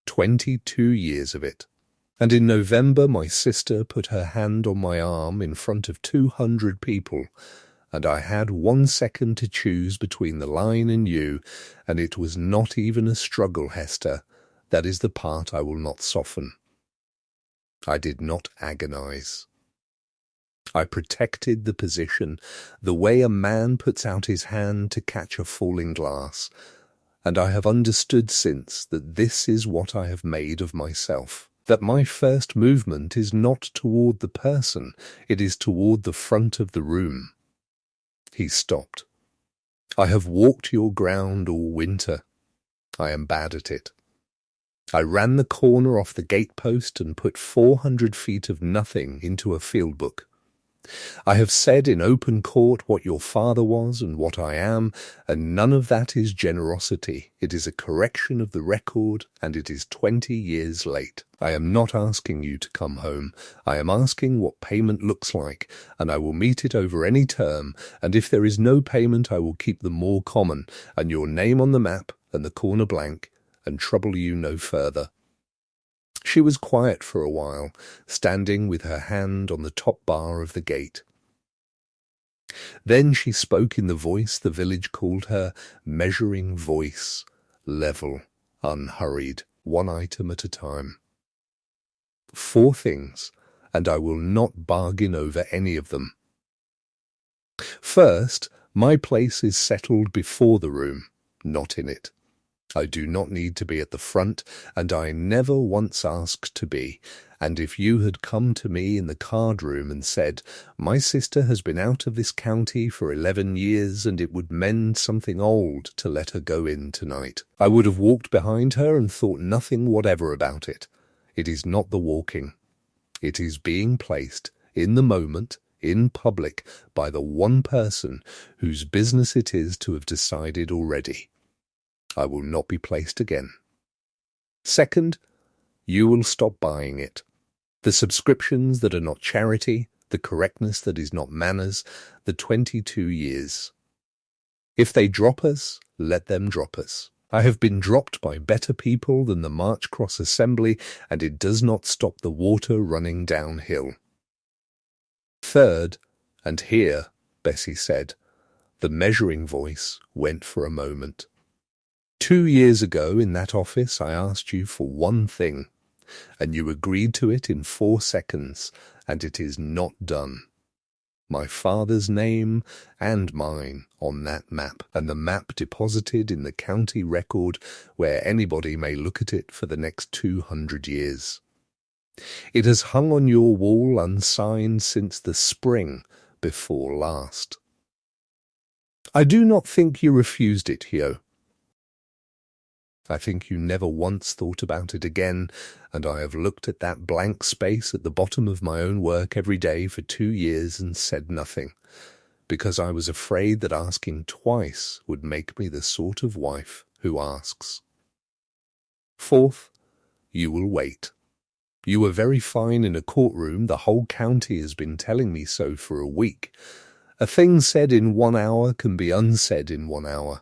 22 years of it. And in November my sister put her hand on my arm in front of 200 people, and I had 1 second to choose between the line and you, and it was not even a struggle, Hester. That is the part I will not soften. I did not agonize. I protected the position, the way a man puts out his hand to catch a falling glass, and I have understood since that this is what I have made of myself. That my first movement is not toward the person, it is toward the front of the room. He stopped. I have walked your ground all winter. I am bad at it. I ran the corner off the gatepost and put 400 feet of nothing into a field book. I have said in open court what your father was and what I am, and none of that is generosity. It is a correction of the record, and it is 20 years late. I am not asking you to come home. I am asking what payment looks like, and I will meet it over any term, and if there is no payment I will keep the more common, and your name on the map, and the corner blank, and trouble you no further. She was quiet for a while, standing with her hand on the top bar of the gate. Then she spoke in the voice the village called her measuring voice, level, unhurried, 1 item at a time. 4 things, and I will not bargain over any of them. First, my place is settled before the room, not in it. I do not need to be at the front, and I never once asked to be, and if you had come to me in the card room and said, "My sister has been out of this county for 11 years, and it would mend something old to let her go in tonight," I would have walked behind her and thought nothing whatever about it. It is not the walking. It is being placed, in the moment, in public, by the one person whose business it is to have decided already. I will not be placed again. Second, you will stop buying it. The subscriptions that are not charity, the correctness that is not manners, the 22 years. If they drop us, let them drop us. I have been dropped by better people than the Marchcross Assembly, and it does not stop the water running downhill. Third, and here, Bessie said, the measuring voice went for a moment. 2 years ago in that office I asked you for one thing, and you agreed to it in 4 seconds, and it is not done. My father's name and mine on that map, and the map deposited in the county record where anybody may look at it for the next 200 years. It has hung on your wall unsigned since the spring before last. I do not think you refused it, Hugh. I think you never once thought about it again, and I have looked at that blank space at the bottom of my own work every day for 2 years and said nothing, because I was afraid that asking twice would make me the sort of wife who asks. Fourth, you will wait. You were very fine in a courtroom. The whole county has been telling me so for a week. A thing said in 1 hour can be unsaid in 1 hour.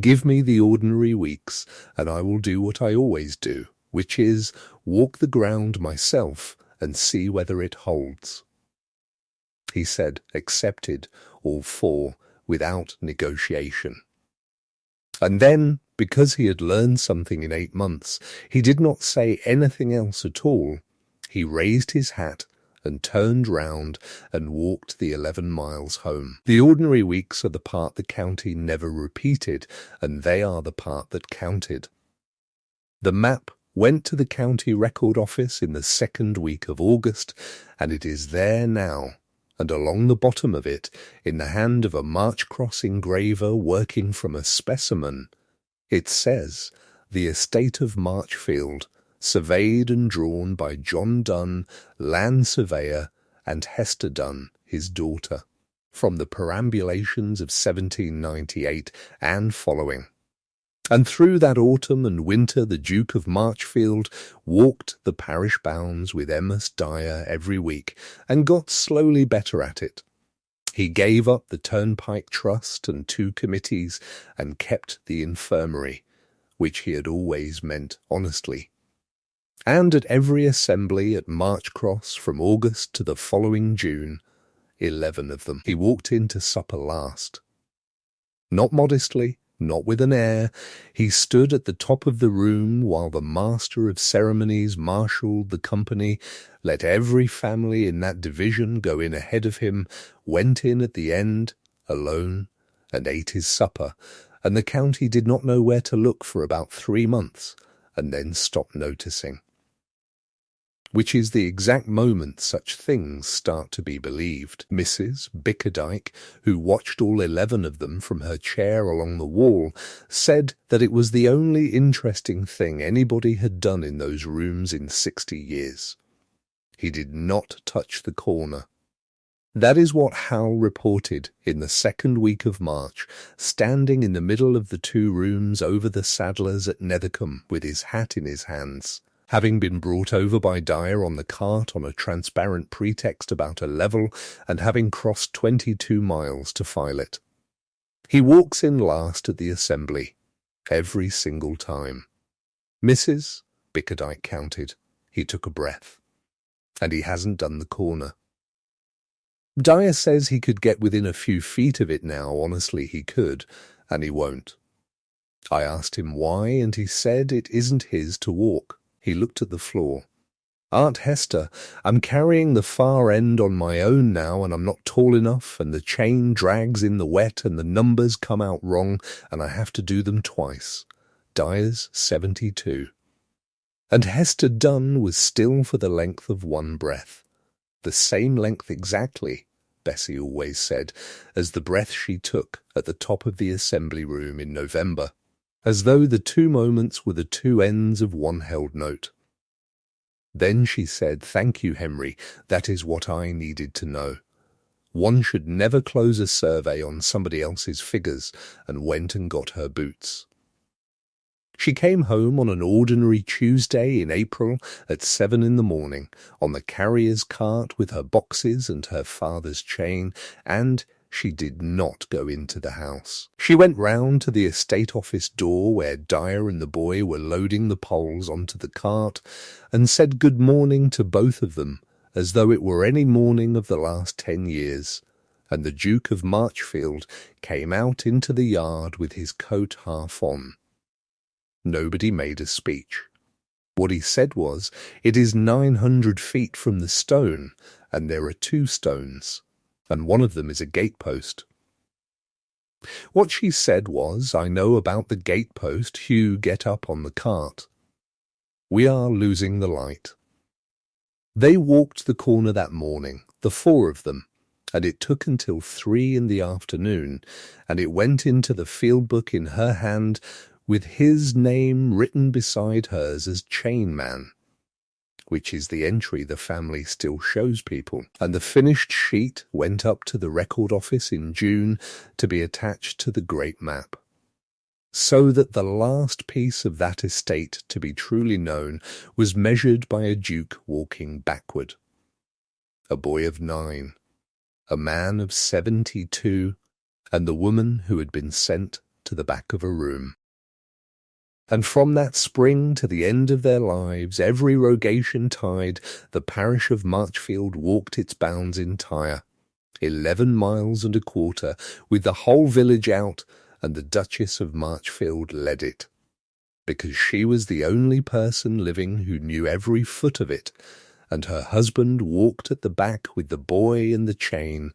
Give me the ordinary weeks, and I will do what I always do, which is walk the ground myself and see whether it holds. He said, accepted, all four, without negotiation. And then, because he had learned something in 8 months, he did not say anything else at all. He raised his hat and turned round and walked the 11 miles home. The ordinary weeks are the part the county never repeated, and they are the part that counted. The map went to the county record office in the 2nd week of August, and it is there now, and along the bottom of it, in the hand of a March-cross engraver working from a specimen, it says, "The estate of Marchfield, surveyed and drawn by John Dunn, land surveyor, and Hester Dunn, his daughter, from the perambulations of 1798 and following." And through that autumn and winter the Duke of Marchfield walked the parish bounds with Emma Dyer every week, and got slowly better at it. He gave up the Turnpike Trust and 2 committees, and kept the infirmary, which he had always meant honestly. And at every assembly at Marchcross from August to the following June, 11 of them, he walked in to supper last. Not modestly, not with an air, he stood at the top of the room while the master of ceremonies marshalled the company, let every family in that division go in ahead of him, went in at the end, alone, and ate his supper, and the county did not know where to look for about 3 months, and then stopped noticing. Which is the exact moment such things start to be believed. Mrs. Bickerdike, who watched all 11 of them from her chair along the wall, said that it was the only interesting thing anybody had done in those rooms in 60 years. He did not touch the corner. That is what Hal reported in the 2nd week of March, standing in the middle of the 2 rooms over the saddler's at Nethercombe with his hat in his hands, having been brought over by Dyer on the cart on a transparent pretext about a level, and having crossed 22 miles to file it. He walks in last at the assembly, every single time. Mrs. Bickerdike counted. He took a breath. And he hasn't done the corner. Dyer says he could get within a few feet of it now, honestly he could, and he won't. I asked him why, and he said it isn't his to walk. He looked at the floor. "Aunt Hester, I'm carrying the far end on my own now, and I'm not tall enough, and the chain drags in the wet, and the numbers come out wrong, and I have to do them twice. Dyer's 72. And Hester Dunn was still for the length of 1 breath. The same length exactly, Bessie always said, as the breath she took at the top of the assembly room in November, as though the 2 moments were the 2 ends of 1 held note. Then she said, 'Thank you, Henry, that is what I needed to know. One should never close a survey on somebody else's figures,' and went and got her boots. She came home on an ordinary Tuesday in April at 7 in the morning, on the carrier's cart with her boxes and her father's chain, and she did not go into the house. She went round to the estate office door where Dyer and the boy were loading the poles onto the cart, and said good morning to both of them, as though it were any morning of the last 10 years, and the Duke of Marchfield came out into the yard with his coat half on. Nobody made a speech. What he said was, "It is 900 feet from the stone, and there are 2 stones, and one of them is a gatepost." What she said was, "I know about the gatepost, Hugh, get up on the cart. We are losing the light." They walked the corner that morning, the 4 of them, and it took until 3 in the afternoon, and it went into the field book in her hand with his name written beside hers as chainman, which is the entry the family still shows people, and the finished sheet went up to the record office in June to be attached to the great map. So that the last piece of that estate to be truly known was measured by a duke walking backward. A boy of 9, a man of 72, and the woman who had been sent to the back of a room. And from that spring to the end of their lives, every rogation tide, the parish of Marchfield walked its bounds entire, 11 miles and a quarter, with the whole village out, and the Duchess of Marchfield led it, because she was the only person living who knew every foot of it, and her husband walked at the back with the boy and the chain,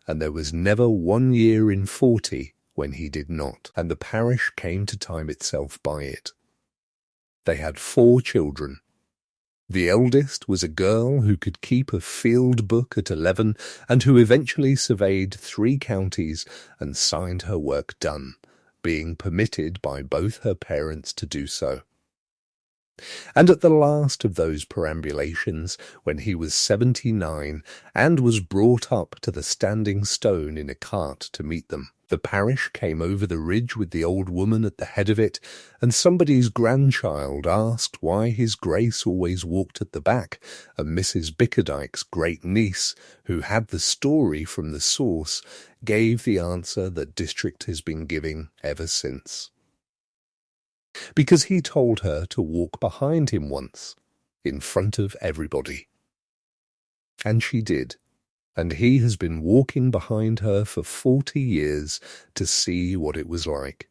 and there was never 1 year in 40 when he did not, and the parish came to time itself by it. They had 4 children. The eldest was a girl who could keep a field book at 11 and who eventually surveyed 3 counties and signed her work done, being permitted by both her parents to do so. And at the last of those perambulations, when he was 79 and was brought up to the Standing Stone in a cart to meet them, the parish came over the ridge with the old woman at the head of it, and somebody's grandchild asked why his Grace always walked at the back, and Mrs. Bickerdike's great niece, who had the story from the source, gave the answer that District has been giving ever since. Because he told her to walk behind him once, in front of everybody. And she did, and he has been walking behind her for 40 years to see what it was like.